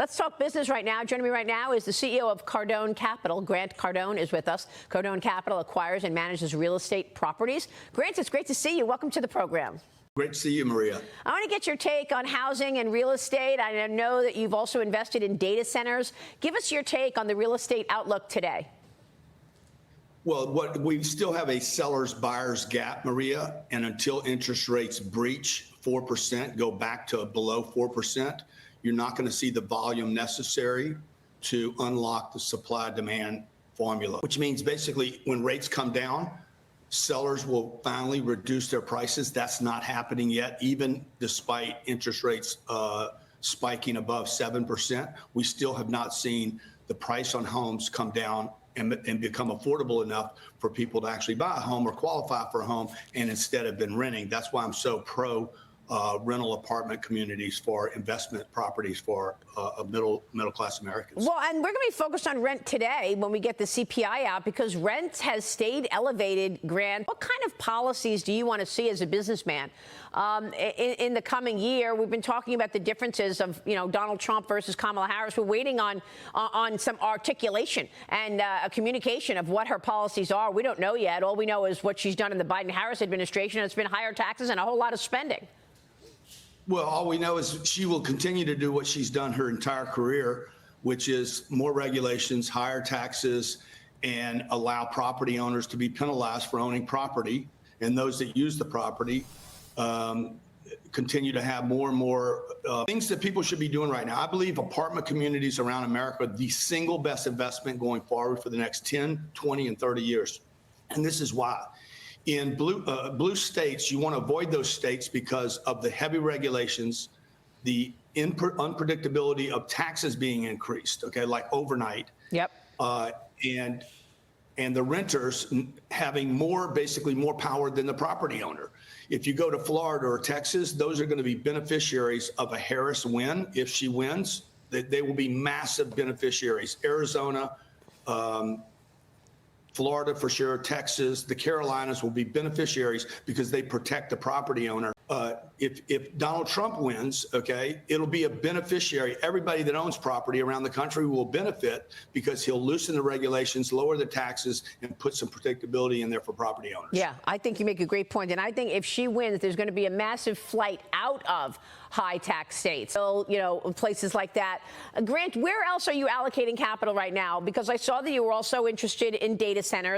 Let's talk business right now. Joining me right now is the CEO of Cardone Capital. Grant Cardone is with us. Cardone Capital acquires and manages real estate properties. Grant, it's great to see you. Welcome to the program. Great to see you, Maria. I want to get your take on housing and real estate. I know that you've also invested in data centers. Give us your take on the real estate outlook today. Well, we still have a seller's-buyer's gap, Maria, and until interest rates breach 4%, go back to below 4%, you're not going to see the volume necessary to unlock the supply-demand formula, which means basically when rates come down, sellers will finally reduce their prices. That's not happening yet, even despite interest rates spiking above 7%. We still have not seen the price on homes come down and become affordable enough for people to actually buy a home or qualify for a home and instead have been renting. That's why I'm so pro rental apartment communities for investment properties for middle class Americans. Well, and we're going to be focused on rent today when we get the CPI out, because rent has stayed elevated. Grant, what kind of policies do you want to see as a businessman in the coming year? We've been talking about the differences of, Donald Trump versus Kamala Harris. We're waiting on some articulation and a communication of what her policies are. We don't know yet. All we know is what she's done in the Biden-Harris administration. It's been higher taxes and a whole lot of spending. Well, all we know is she will continue to do what she's done her entire career, which is more regulations, higher taxes, and allow property owners to be penalized for owning property. And those that use the property continue to have more and more things that people should be doing right now. I believe apartment communities around America are the single best investment going forward for the next 10, 20, and 30 years. And this is why. In blue states, you want to avoid those states because of the heavy regulations, the unpredictability of taxes being increased, okay, like overnight. Yep. And the renters having basically more power than the property owner. If you go to Florida or Texas, those are going to be beneficiaries of a Harris win. If she wins, they will be massive beneficiaries. Arizona, Florida for sure, Texas, the Carolinas will be beneficiaries because they protect the property owner. If Donald Trump wins, okay, it'll be a beneficiary. Everybody that owns property around the country will benefit because he'll loosen the regulations, lower the taxes, and put some predictability in there for property owners. Yeah, I think you make a great point. And I think if she wins, there's going to be a massive flight out of high tax states. So, places like that. Grant, where else are you allocating capital right now? Because I saw that you were also interested in data centers.